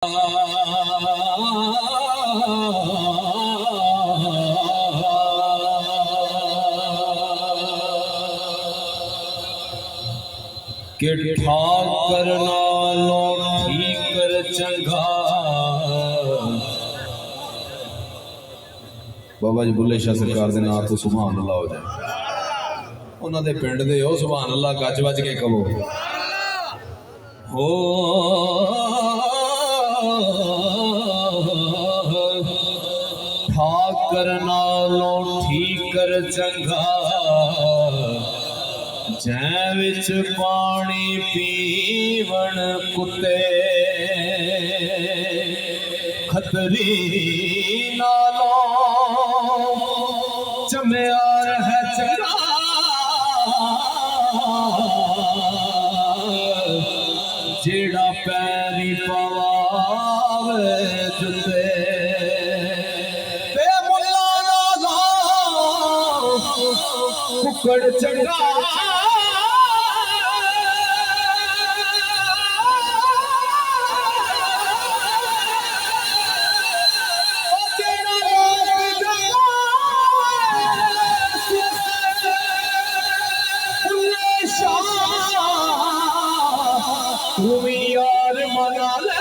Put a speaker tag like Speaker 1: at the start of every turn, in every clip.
Speaker 1: कि ठाकर नालों ठीकर चंगा। बाबा जी बुल्ले शाह सरकार दे नाम तो सुभान अल्लाह हो जाए। उन्होंने पिंड दे हो सुभान अल्लाह गज वज के कहो हो। ठाकर नालों ठीकर चंगा, जै विच पानी पीवण कुत्ते। खतरी नालों चम्यार है चंगा, जेड़ा पैरी पवावे जुत्ते। कुकड़ चंगा, तू यार मना ले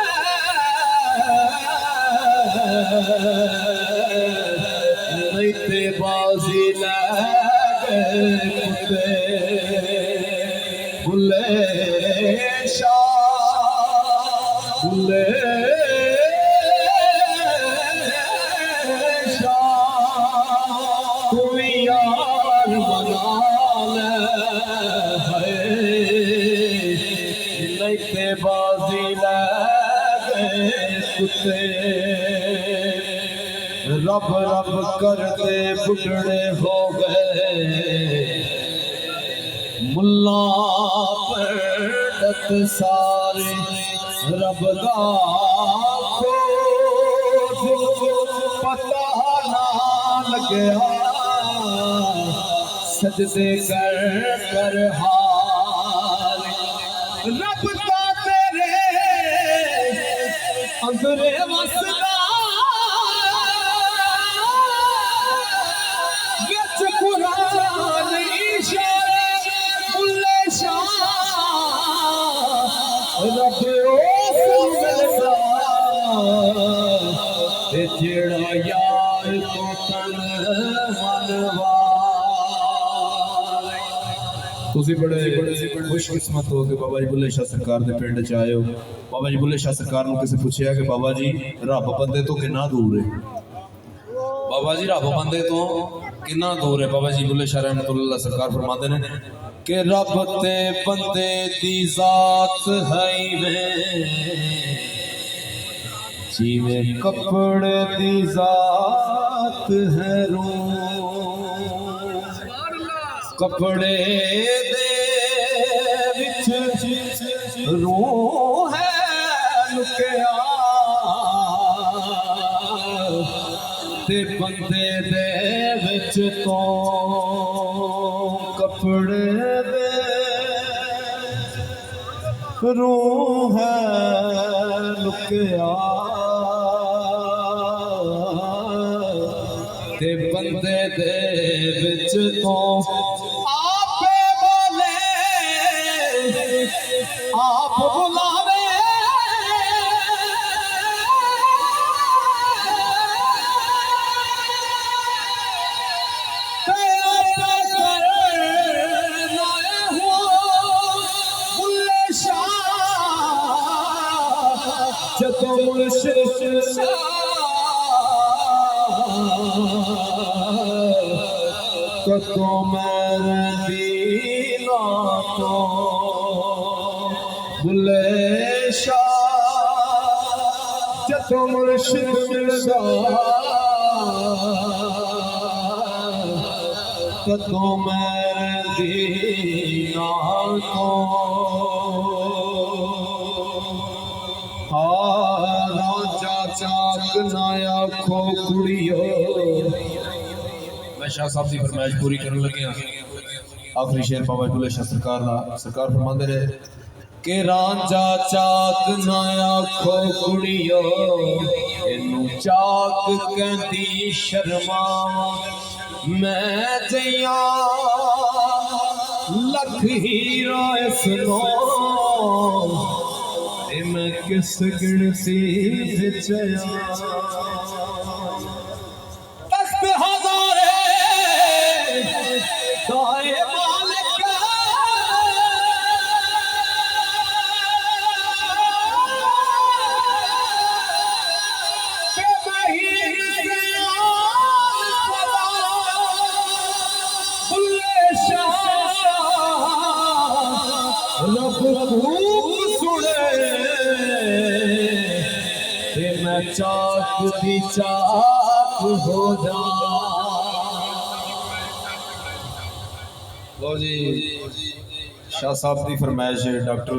Speaker 1: नहीं ते बाजी ले कुत्ते। बुल्ले शाह बुल्ले शाह, तू यार मना ले नहीं बाजी ले कुत्ते। रब रब करते बुढ़ड़े हो गए, मुल्ला पंडित सारे रब दा पता ना लग्या। सजदे कर कर हार रब का तेरे अंदरे वसदा। विच कुरान इशारे बुल्ले शाह रब उस मिलदा ते जेड़ा यार तो तन मनवा। तुसी बड़े खुशकिस्मत हो कि बाबा जी बुल्ले शाह सरकार के पिंड च आए हो। बाबा जी बुल्ले शाह सरकार ने किसी पूछया कि बाबा जी रब बंदे तो कितना दूर है। बाबा जी रब बंदे तो कितना दूर है। बाबा जी बुल्ले शाह रहमतुल्लाह सरकार फरमाते हैं कि रब ते बंदे दी जात है में जिवें कपड़े दी जात है रू। कपड़े दे विच रूह है लुकिया, ते बंदे दे विच तो कपड़े दे रूह है लुकिया। ते बंदे दे विच तो आपे बोले आप बुलावे। जदों मुर्शिद तो मेरे दीना तो बुल्ले शाह। जदों मुर्शिद मिलदा तो मेरे दीना तो चाक ना आखो कुड़ियो। मैं शाह साहब की फरमाइश पूरी करने लगे। आखिरी शेर बाबा बुल्ले शाह सरकार फरमाते रहे के रांझा चाक ना आखो कुड़ियो, इनू चाक कहती शर्मा। मैं जया लख हीरा सुनो, मैं किस गिनती चया। मैं चाक दी चाक हो जा। लो जी, शाह साहब की फरमाइश है डॉक्टर